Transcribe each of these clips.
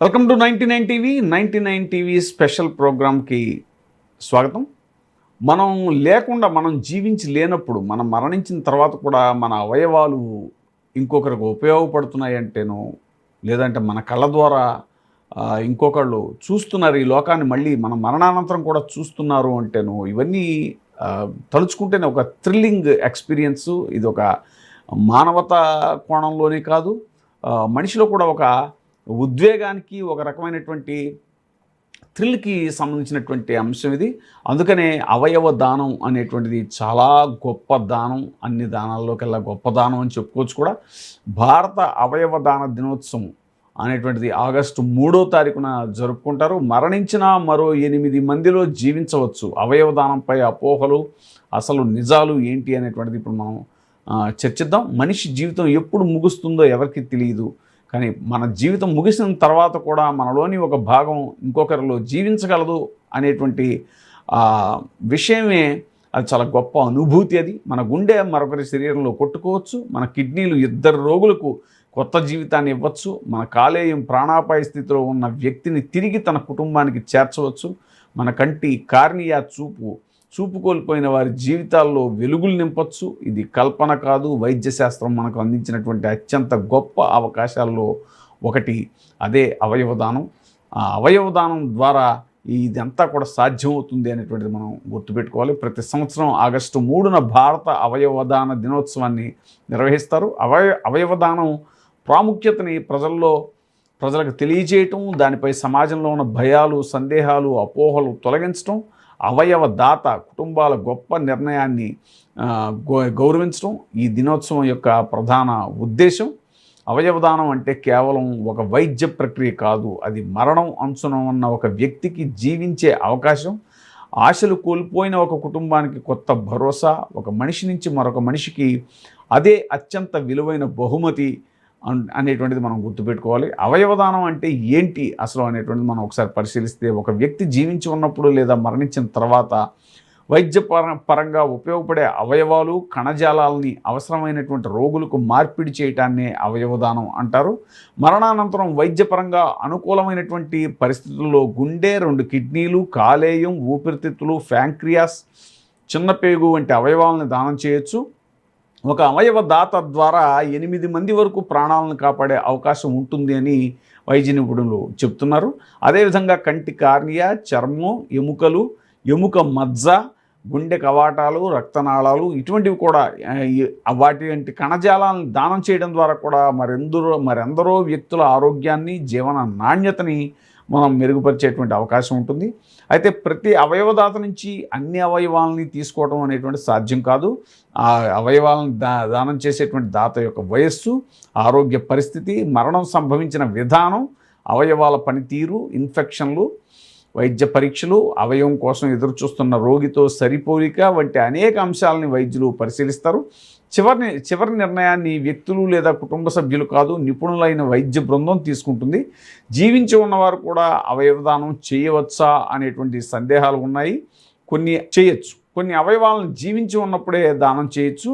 Welcome to 99 TV 99 TV special ప్రోగ్రామ్కి స్వాగతం. మనం జీవించి లేనప్పుడు, మనం మరణించిన తర్వాత కూడా మన అవయవాలు ఇంకొకరికి ఉపయోగపడుతున్నాయి అంటేనో, లేదంటే మన కళ్ళ ద్వారా ఇంకొకళ్ళు చూస్తున్నారు ఈ లోకాన్ని, మళ్ళీ మన మరణానంతరం కూడా చూస్తున్నారు అంటేనో, ఇవన్నీ తలుచుకుంటేనే ఒక థ్రిల్లింగ్ ఎక్స్పీరియన్సు. ఇది ఒక మానవతా కోణంలోనే కాదు, మనిషిలో కూడా ఒక ఉద్వేగానికి, ఒక రకమైనటువంటి థ్రిల్కి సంబంధించినటువంటి అంశం ఇది. అందుకనే అవయవ దానం అనేటువంటిది చాలా గొప్ప దానం, అన్ని దానాల్లోకెల్లా గొప్ప దానం అని చెప్పుకోవచ్చు కూడా. భారత అవయవ దాన దినోత్సవం అనేటువంటిది ఆగస్టు 3వ తారీఖున జరుపుకుంటారు. మరణించిన మరో 8 మందిలో జీవించవచ్చు. అవయవ దానంపై అపోహలు, అసలు నిజాలు ఏంటి అనేటువంటిది ఇప్పుడు మనం చర్చిద్దాం. మనిషి జీవితం ఎప్పుడు ముగుస్తుందో ఎవరికి తెలియదు, కానీ మన జీవితం ముగిసిన తర్వాత కూడా మనలోని ఒక భాగం ఇంకొకరిలో జీవించగలదు అనేటువంటి విషయమే అది చాలా గొప్ప అనుభూతి. అది మన గుండె మరొకరి శరీరంలో కొట్టుకోవచ్చు, మన కిడ్నీలు 2 రోగులకు కొత్త జీవితాన్ని ఇవ్వచ్చు, మన కాలేయం ప్రాణాపాయ స్థితిలో ఉన్న వ్యక్తిని తిరిగి తన కుటుంబానికి చేర్చవచ్చు, మన కంటి కార్నియా చూపు కోల్పోయిన వారి జీవితాల్లో వెలుగులు నింపచ్చు. ఇది కల్పన కాదు, వైద్యశాస్త్రం మనకు అందించినటువంటి అత్యంత గొప్ప అవకాశాల్లో ఒకటి అదే అవయవదానం. ఆ అవయవదానం ద్వారా ఇదంతా కూడా సాధ్యమవుతుంది అనేటువంటిది మనం గుర్తుపెట్టుకోవాలి. ప్రతి సంవత్సరం ఆగస్టు 3న భారత అవయవదాన దినోత్సవాన్ని నిర్వహిస్తారు. అవయవదానం ప్రాముఖ్యతని ప్రజలకు తెలియజేయటం, దానిపై సమాజంలో ఉన్న భయాలు, సందేహాలు, అపోహలు తొలగించడం, అవయవ దాత కుటుంబాల గొప్ప నిర్ణయాన్ని గౌరవించడం ఈ దినోత్సవం యొక్క ప్రధాన ఉద్దేశం. అవయవదానం అంటే కేవలం ఒక వైద్య ప్రక్రియ కాదు, అది మరణం అంచున ఉన్న ఒక వ్యక్తికి జీవించే అవకాశం, ఆశలు కోల్పోయిన ఒక కుటుంబానికి కొత్త భరోసా, ఒక మనిషి నుంచి మరొక మనిషికి అదే అత్యంత విలువైన బహుమతి అనేటువంటిది మనం గుర్తుపెట్టుకోవాలి. అవయవదానం అంటే ఏంటి అసలు అనేటువంటిది మనం ఒకసారి పరిశీలిస్తే, ఒక వ్యక్తి జీవించి ఉన్నప్పుడు లేదా మరణించిన తర్వాత వైద్య పరంగా ఉపయోగపడే అవయవాలు, కణజాలాలని అవసరమైనటువంటి రోగులకు మార్పిడి చేయటాన్నే అవయవదానం అంటారు. మరణానంతరం వైద్యపరంగా అనుకూలమైనటువంటి పరిస్థితుల్లో గుండె, 2 కిడ్నీలు, కాలేయం, ఊపిరితిత్తులు, ప్యాంక్రియాస్, చిన్న పేగు వంటి అవయవాలను దానం చేయొచ్చు. ఒక అవయవ దాత ద్వారా 8 మంది వరకు ప్రాణాలను కాపాడే అవకాశం ఉంటుంది అని వైద్య నిపుణులు చెప్తున్నారు. అదేవిధంగా కంటి కార్నియా, చర్మం, ఎముక మజ్జ, గుండె కవాటాలు, రక్తనాళాలు ఇటువంటివి కూడా వాటి కణజాలాలను దానం చేయడం ద్వారా కూడా మరెందరో వ్యక్తుల ఆరోగ్యాన్ని, జీవన నాణ్యతని మనం మెరుగుపరిచేటువంటి అవకాశం ఉంటుంది. అయితే ప్రతి అవయవదాత నుంచి అన్ని అవయవాలని తీసుకోవడం అనేటువంటి సాధ్యం కాదు. ఆ అవయవాలను దానం చేసేటువంటి దాత యొక్క వయస్సు, ఆరోగ్య పరిస్థితి, మరణం సంభవించిన విధానం, అవయవాల పనితీరు, ఇన్ఫెక్షన్లు, వైద్య పరీక్షలు, అవయవం కోసం ఎదురుచూస్తున్న రోగితో సరిపోలిక వంటి అనేక అంశాలని వైద్యులు పరిశీలిస్తారు. చివరి నిర్ణయాన్ని వ్యక్తులు లేదా కుటుంబ సభ్యులు కాదు, నిపుణులైన వైద్య బృందం తీసుకుంటుంది. జీవించి ఉన్నవారు కూడా అవయవదానం చేయవచ్చా అనేటువంటి సందేహాలు ఉన్నాయి. కొన్ని అవయవాలను జీవించి ఉన్నప్పుడే దానం చేయొచ్చు.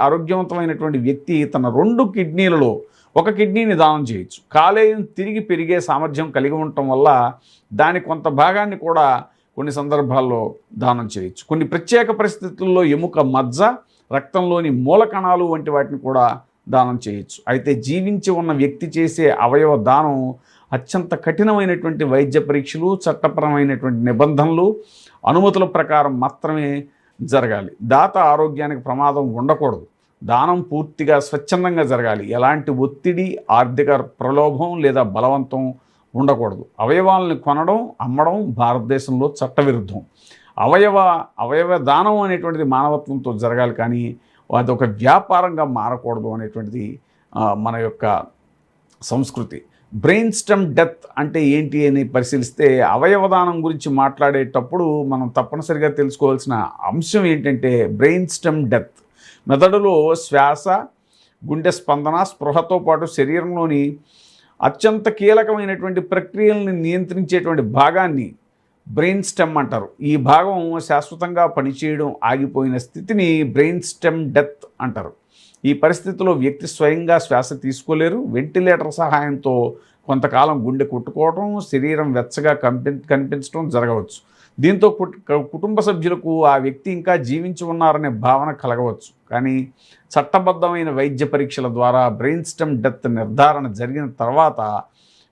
ఆరోగ్యవంతమైనటువంటి వ్యక్తి తన 2 కిడ్నీలలో 1 కిడ్నీని దానం చేయొచ్చు. కాలేయం తిరిగి పెరిగే సామర్థ్యం కలిగి ఉండటం వల్ల దాని కొంత భాగాన్ని కూడా కొన్ని సందర్భాల్లో దానం చేయొచ్చు. కొన్ని ప్రత్యేక పరిస్థితుల్లో ఎముక మజ్జ, రక్తంలోని మూలకణాలు వంటి వాటిని కూడా దానం చేయొచ్చు. అయితే జీవించి ఉన్న వ్యక్తి చేసే అవయవ దానం అత్యంత కఠినమైనటువంటి వైద్య పరీక్షలు, చట్టపరమైనటువంటి నిబంధనలు, అనుమతుల ప్రకారం మాత్రమే జరగాలి. దాత ఆరోగ్యానికి ప్రమాదం ఉండకూడదు. దానం పూర్తిగా స్వచ్ఛందంగా జరగాలి. ఎలాంటి ఒత్తిడి, ఆర్థిక ప్రలోభం లేదా బలవంతం ఉండకూడదు. అవయవాలను కొనడం, అమ్మడం భారతదేశంలో చట్టవిరుద్ధం. అవయవ దానం అనేటువంటిది మానవత్వంతో జరగాలి, కానీ అది ఒక వ్యాపారంగా మారకూడదు అనేటువంటిది మన యొక్క సంస్కృతి. బ్రెయిన్ స్టెమ్ డెత్ అంటే ఏంటి అని పరిశీలిస్తే, అవయవదానం గురించి మాట్లాడేటప్పుడు మనం తప్పనిసరిగా తెలుసుకోవాల్సిన అంశం ఏంటంటే బ్రెయిన్ స్టెమ్ డెత్. మెదడులో శ్వాస, గుండె స్పందన, స్పృహతో పాటు శరీరంలోని అత్యంత కీలకమైనటువంటి ప్రక్రియలను నియంత్రించేటువంటి భాగాన్ని బ్రెయిన్ స్టెమ్ అంటారు. ఈ భాగం శాశ్వతంగా పనిచేయడం ఆగిపోయిన స్థితిని బ్రెయిన్ స్టెమ్ డెత్ అంటారు. ఈ పరిస్థితిలో వ్యక్తి స్వయంగా శ్వాస తీసుకోలేరు. వెంటిలేటర్ సహాయంతో కొంతకాలం గుండె కొట్టుకోవటం, శరీరం వెచ్చగా కనిపించడం జరగవచ్చు. దీంతో కుటుంబ సభ్యులకు ఆ వ్యక్తి ఇంకా జీవించి ఉన్నారనే భావన కలగవచ్చు. కానీ చట్టబద్ధమైన వైద్య పరీక్షల ద్వారా బ్రెయిన్ స్టెమ్ డెత్ నిర్ధారణ జరిగిన తర్వాత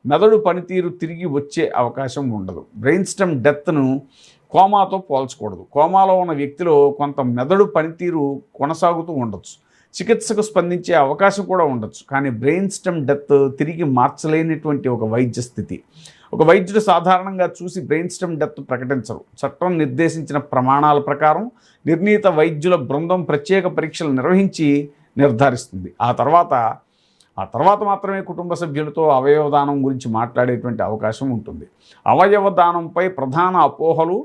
మెదడు పనితీరు తిరిగి వచ్చే అవకాశం ఉండదు. బ్రెయిన్ స్టెమ్ డెత్ను కోమాతో పోల్చకూడదు. కోమాలో ఉన్న వ్యక్తిలో కొంత మెదడు పనితీరు కొనసాగుతూ ఉండొచ్చు, చికిత్సకు స్పందించే అవకాశం కూడా ఉండొచ్చు. కానీ బ్రెయిన్ స్టెమ్ డెత్ తిరిగి మార్చలేనటువంటి ఒక వైద్య స్థితి. ఒక వైద్యుడు సాధారణంగా చూసి బ్రెయిన్ స్టెమ్ డెత్ ప్రకటించరు. చట్టం నిర్దేశించిన ప్రమాణాల ప్రకారం నిర్ణీత వైద్యుల బృందం ప్రత్యేక పరీక్షలు నిర్వహించి నిర్ధారిస్తుంది. ఆ తర్వాత మాత్రమే కుటుంబ సభ్యులతో అవయవదానం గురించి మాట్లాడేటువంటి అవకాశం ఉంటుంది. అవయవదానంపై ప్రధాన అపోహలు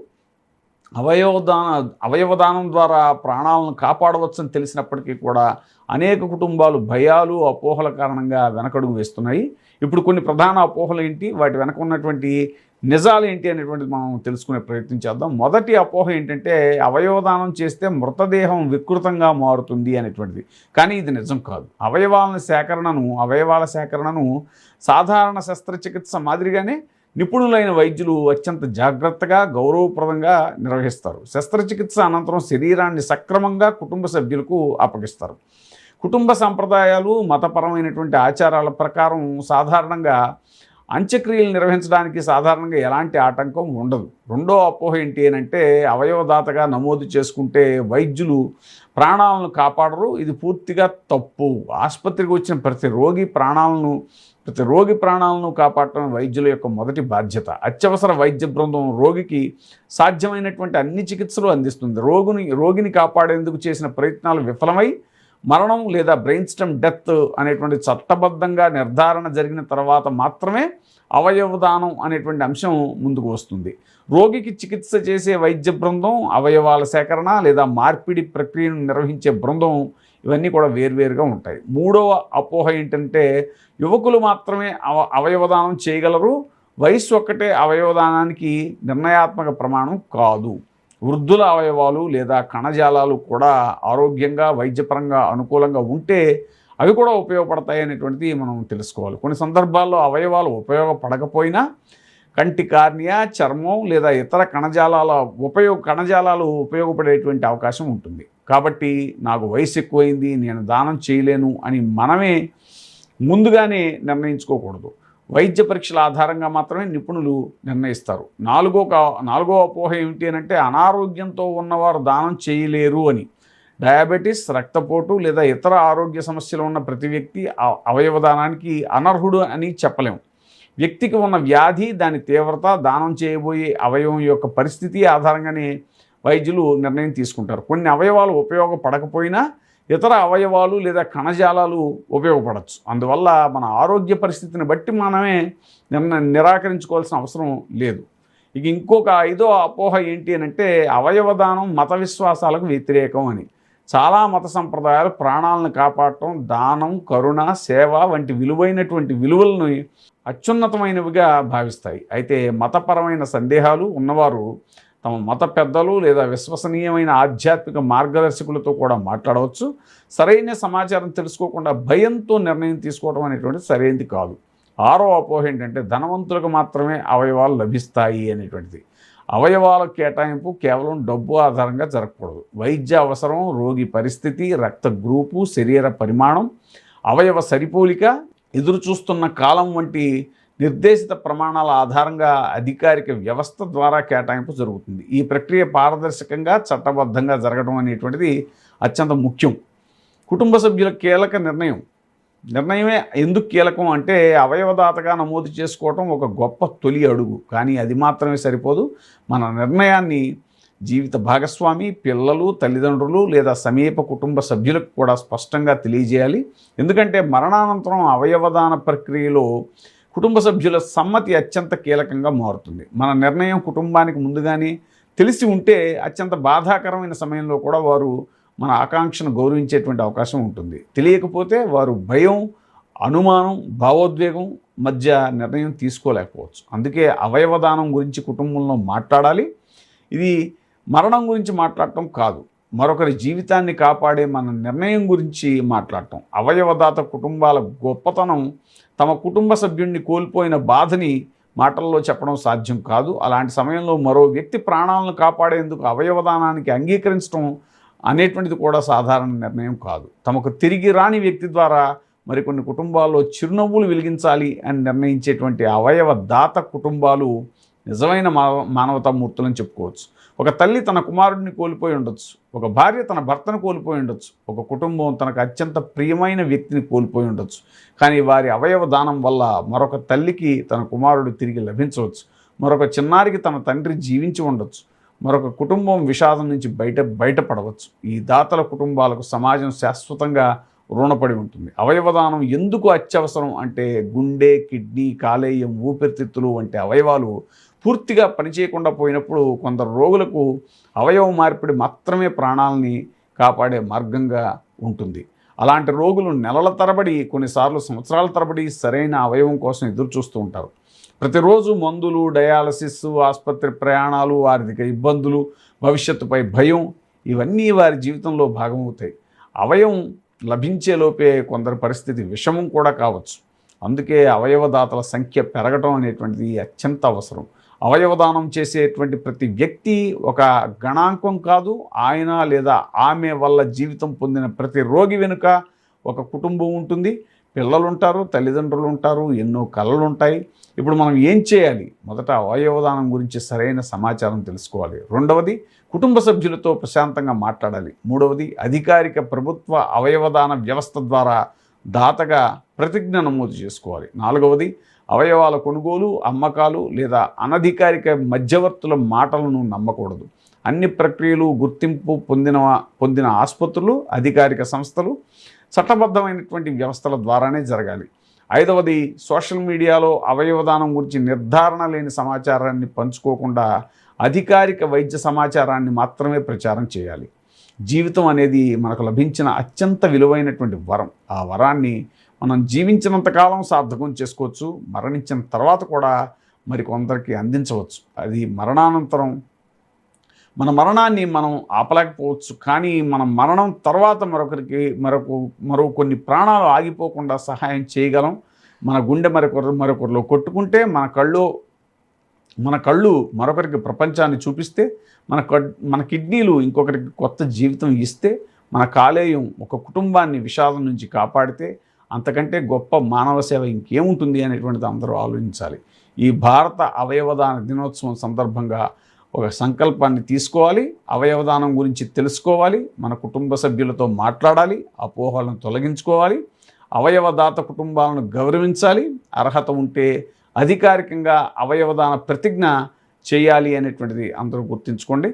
అవయవదానం ద్వారా ప్రాణాలను కాపాడవచ్చని తెలిసినప్పటికీ కూడా అనేక కుటుంబాలు భయాలు, అపోహల కారణంగా వెనకడుగు వేస్తున్నాయి. ఇప్పుడు కొన్ని ప్రధాన అపోహలు ఏంటి, వాటి వెనక ఉన్నటువంటి నిజాలు ఏంటి అనేటువంటిది మనం తెలుసుకునే ప్రయత్నం చేద్దాం. మొదటి అపోహ ఏంటంటే అవయవదానం చేస్తే మృతదేహం వికృతంగా మారుతుంది అనేటువంటిది. కానీ ఇది నిజం కాదు. అవయవాల సేకరణను సాధారణ శస్త్రచికిత్స మాదిరిగానే నిపుణులైన వైద్యులు అత్యంత జాగ్రత్తగా, గౌరవప్రదంగా నిర్వహిస్తారు. శస్త్రచికిత్స అనంతరం శరీరాన్ని సక్రమంగా కుటుంబ సభ్యులకు అప్పగిస్తారు. కుటుంబ సంప్రదాయాలు, మతపరమైనటువంటి ఆచారాల ప్రకారం సాధారణంగా అంత్యక్రియలు నిర్వహించడానికి సాధారణంగా ఎలాంటి ఆటంకం ఉండదు. రెండో అపోహ ఏంటి అంటే అవయవదాతగా నమోదు చేసుకుంటే వైద్యులు ప్రాణాలను కాపాడరు. ఇది పూర్తిగా తప్పు. ఆసుపత్రికి వచ్చిన ప్రతి రోగి ప్రాణాలను కాపాడటం వైద్యుల యొక్క మొదటి బాధ్యత. అత్యవసర వైద్య బృందం రోగికి సాధ్యమైనటువంటి అన్ని చికిత్సలు అందిస్తుంది. రోగిని కాపాడేందుకు చేసిన ప్రయత్నాలు విఫలమై మరణం లేదా బ్రెయిన్ స్టెమ్ డెత్ అనేటువంటి చట్టబద్ధంగా నిర్ధారణ జరిగిన తర్వాత మాత్రమే అవయవదానం అనేటువంటి అంశం ముందుకు వస్తుంది. రోగికి చికిత్స చేసే వైద్య బృందం, అవయవాల సేకరణ లేదా మార్పిడి ప్రక్రియను నిర్వహించే బృందం, ఇవన్నీ కూడా వేర్వేరుగా ఉంటాయి. మూడవ అపోహ ఏంటంటే యువకులు మాత్రమే అవయవదానం చేయగలరు. వయస్సు ఒక్కటే అవయవదానానికి నిర్ణయాత్మక ప్రమాణం కాదు. వృద్ధుల అవయవాలు లేదా కణజాలాలు కూడా ఆరోగ్యంగా, వైద్యపరంగా అనుకూలంగా ఉంటే అవి కూడా ఉపయోగపడతాయి అనేటువంటిది మనం తెలుసుకోవాలి. కొన్ని సందర్భాల్లో అవయవాలు ఉపయోగపడకపోయినా కంటి కార్నియా, చర్మం లేదా ఇతర కణజాలాలు ఉపయోగపడేటువంటి అవకాశం ఉంటుంది. కాబట్టి నాకు వయసు ఎక్కువైంది, నేను దానం చేయలేను అని మనమే ముందుగానే నిర్ణయించుకోకూడదు. వైద్య పరీక్షల ఆధారంగా మాత్రమే నిపుణులు నిర్ణయిస్తారు. నాలుగో అపోహ ఏమిటి అంటే అనారోగ్యంతో ఉన్నవారు దానం చేయలేరు అని. డయాబెటీస్, రక్తపోటు లేదా ఇతర ఆరోగ్య సమస్యలు ఉన్న ప్రతి వ్యక్తి అవయవదానానికి అనర్హుడు అని చెప్పలేము. వ్యక్తికి ఉన్న వ్యాధి, దాని తీవ్రత, దానం చేయబోయే అవయవం యొక్క పరిస్థితి ఆధారంగానే వైద్యులు నిర్ణయం తీసుకుంటారు. కొన్ని అవయవాలు ఉపయోగపడకపోయినా ఇతర అవయవాలు లేదా కణజాలాలు ఉపయోగపడవచ్చు. అందువల్ల మన ఆరోగ్య పరిస్థితిని బట్టి మనమే నిరాకరించుకోవాల్సిన అవసరం లేదు. ఇక ఇంకొక ఐదో అపోహ ఏంటి అంటే అవయవదానం మత విశ్వాసాలకు వ్యతిరేకం అని. చాలా మత సంప్రదాయాలు ప్రాణాలను కాపాడటం, దానం, కరుణ, సేవ వంటి విలువైనటువంటి విలువలను అత్యున్నతమైనవిగా భావిస్తాయి. అయితే మతపరమైన సందేహాలు ఉన్నవారు తమ మత పెద్దలు లేదా విశ్వసనీయమైన ఆధ్యాత్మిక మార్గదర్శకులతో కూడా మాట్లాడవచ్చు. సరైన సమాచారం తెలుసుకోకుండా భయంతో నిర్ణయం తీసుకోవడం అనేటువంటిది సరైనది కాదు. ఆరో అపోహ ఏంటంటే ధనవంతులకు మాత్రమే అవయవాలు లభిస్తాయి అనేటువంటిది. అవయవాల కేటాయింపు కేవలం డబ్బు ఆధారంగా జరగకూడదు. వైద్య అవసరం, రోగి పరిస్థితి, రక్త గ్రూపు, శరీర పరిమాణం, అవయవ సరిపోలిక, ఎదురుచూస్తున్న కాలం వంటి నిర్దేశిత ప్రమాణాల ఆధారంగా అధికారిక వ్యవస్థ ద్వారా కేటాయింపు జరుగుతుంది. ఈ ప్రక్రియ పారదర్శకంగా, చట్టబద్ధంగా జరగడం అనేటువంటిది అత్యంత ముఖ్యం. కుటుంబ సభ్యుల కీలక నిర్ణయమే ఎందుకు కీలకం అంటే అవయవదాతగా నమోదు చేసుకోవటం ఒక గొప్ప తొలి అడుగు. కానీ అది మాత్రమే సరిపోదు. మన నిర్ణయాన్ని జీవిత భాగస్వామి, పిల్లలు, తల్లిదండ్రులు లేదా సమీప కుటుంబ సభ్యులకు కూడా స్పష్టంగా తెలియజేయాలి. ఎందుకంటే మరణానంతరం అవయవదాన ప్రక్రియలో కుటుంబ సభ్యుల సమ్మతి అత్యంత కీలకంగా మారుతుంది. మన నిర్ణయం కుటుంబానికి ముందుగానే తెలిసి ఉంటే అత్యంత బాధాకరమైన సమయంలో కూడా వారు మన ఆకాంక్షను గౌరవించేటువంటి అవకాశం ఉంటుంది. తెలియకపోతే వారు భయం, అనుమానం, భావోద్వేగం మధ్య నిర్ణయం తీసుకోలేకపోవచ్చు. అందుకే అవయవదానం గురించి కుటుంబంలో మాట్లాడాలి. ఇది మరణం గురించి మాట్లాడటం కాదు. మరొకరి జీవితాన్ని కాపాడే మన నిర్ణయం గురించి మాట్లాడటం. అవయవదాత కుటుంబాల గొప్పతనం తమ కుటుంబ సభ్యుడిని కోల్పోయిన బాధని మాటల్లో చెప్పడం సాధ్యం కాదు. అలాంటి సమయంలో మరో వ్యక్తి ప్రాణాలను కాపాడేందుకు అవయవదానానికి అంగీకరించడం అనేటువంటిది కూడా సాధారణ నిర్ణయం కాదు. తమకు తిరిగి రాని వ్యక్తి ద్వారా మరికొన్ని కుటుంబాల్లో చిరునవ్వులు వెలిగించాలి అని నిర్ణయించేటువంటి అవయవ దాత కుటుంబాలు నిజమైన మానవతామూర్తులని చెప్పుకోవచ్చు. ఒక తల్లి తన కుమారుడిని కోల్పోయి ఉండొచ్చు, ఒక భార్య తన భర్తను కోల్పోయి ఉండొచ్చు, ఒక కుటుంబం తనకు అత్యంత ప్రియమైన వ్యక్తిని కోల్పోయి ఉండొచ్చు. కానీ వారి అవయవ దానం వల్ల మరొక తల్లికి తన కుమారుడు తిరిగి లభించవచ్చు, మరొక చిన్నారికి తన తండ్రి జీవించి ఉండొచ్చు, మరొక కుటుంబం విషాదం నుంచి బయటపడవచ్చు. ఈ దాతల కుటుంబాలకు సమాజం శాశ్వతంగా రుణపడి ఉంటుంది. అవయవదానం ఎందుకు అత్యవసరం అంటే గుండె, కిడ్నీ, కాలేయం, ఊపిరితిత్తులు వంటి అవయవాలు పూర్తిగా పనిచేయకుండా పోయినప్పుడు కొందరు రోగులకు అవయవ మార్పిడి మాత్రమే ప్రాణాలని కాపాడే మార్గంగా ఉంటుంది. అలాంటి రోగులు నెలల తరబడి, కొన్నిసార్లు సంవత్సరాల తరబడి సరైన అవయవం కోసం ఎదురు చూస్తూ ఉంటారు. ప్రతిరోజు మందులు, డయాలసిస్, ఆసుపత్రి ప్రయాణాలు, ఆర్థిక ఇబ్బందులు, భవిష్యత్తుపై భయం ఇవన్నీ వారి జీవితంలో భాగమవుతాయి. అవయవం లభించేలోపే కొందరి పరిస్థితి విషమం కూడా కావచ్చు. అందుకే అవయవదాతల సంఖ్య పెరగటం అనేటువంటిది అత్యంత అవసరం. అవయవదానం చేసేటువంటి ప్రతి వ్యక్తి ఒక గణాంకం కాదు. ఆయన లేదా ఆమె వల్ల జీవితం పొందిన ప్రతి రోగి వెనుక ఒక కుటుంబం ఉంటుంది, పిల్లలు ఉంటారు, తల్లిదండ్రులు ఉంటారు, ఎన్నో కళలు ఉంటాయి. ఇప్పుడు మనం ఏం చేయాలి? మొదట అవయవదానం గురించి సరైన సమాచారం తెలుసుకోవాలి. రెండవది కుటుంబ సభ్యులతో ప్రశాంతంగా మాట్లాడాలి. మూడవది అధికారిక ప్రభుత్వ అవయవదాన వ్యవస్థ ద్వారా దాతగా ప్రతిజ్ఞ నమోదు చేసుకోవాలి. నాలుగవది అవయవాల కొనుగోలు, అమ్మకాలు లేదా అనధికారిక మధ్యవర్తుల మాటలను నమ్మకూడదు. అన్ని ప్రక్రియలు గుర్తింపు పొందిన ఆసుపత్రులు, అధికారిక సంస్థలు, చట్టబద్ధమైనటువంటి వ్యవస్థల ద్వారానే జరగాలి. ఐదవది సోషల్ మీడియాలో అవయవదానం గురించి నిర్ధారణ లేని సమాచారాన్ని పంచుకోకుండా అధికారిక వైద్య సమాచారాన్ని మాత్రమే ప్రచారం చేయాలి. జీవితం అనేది మనకు లభించిన అత్యంత విలువైనటువంటి వరం. ఆ వరాన్ని మనం జీవించినంతకాలం సార్థకం చేసుకోవచ్చు, మరణించిన తర్వాత కూడా మరికొందరికి అందించవచ్చు. అది మరణానంతరం మన మరణాన్ని మనం ఆపలేకపోవచ్చు, కానీ మన మరణం తర్వాత మరో కొన్ని ప్రాణాలు ఆగిపోకుండా సహాయం చేయగలం. మన గుండె మరొకరిలో కొట్టుకుంటే, మన కళ్ళు మరొకరికి ప్రపంచాన్ని చూపిస్తే, మన కిడ్నీలు ఇంకొకరికి కొత్త జీవితం ఇస్తే, మన కాలేయం ఒక కుటుంబాన్ని విషాదం నుంచి కాపాడితే అంతకంటే గొప్ప మానవ సేవ ఇంకేముంటుంది అనేటువంటిది అందరూ ఆలోచించాలి. ఈ భారత అవయవదాన దినోత్సవం సందర్భంగా ఒక సంకల్పాన్ని తీసుకోవాలి. అవయవదానం గురించి తెలుసుకోవాలి, మన కుటుంబ సభ్యులతో మాట్లాడాలి, అపోహలను తొలగించుకోవాలి, అవయవదాత కుటుంబాలను గౌరవించాలి, అర్హత ఉంటే అధికారికంగా అవయవదాన ప్రతిజ్ఞ చేయాలి అనేటువంటిది అందరూ గుర్తుంచుకోండి.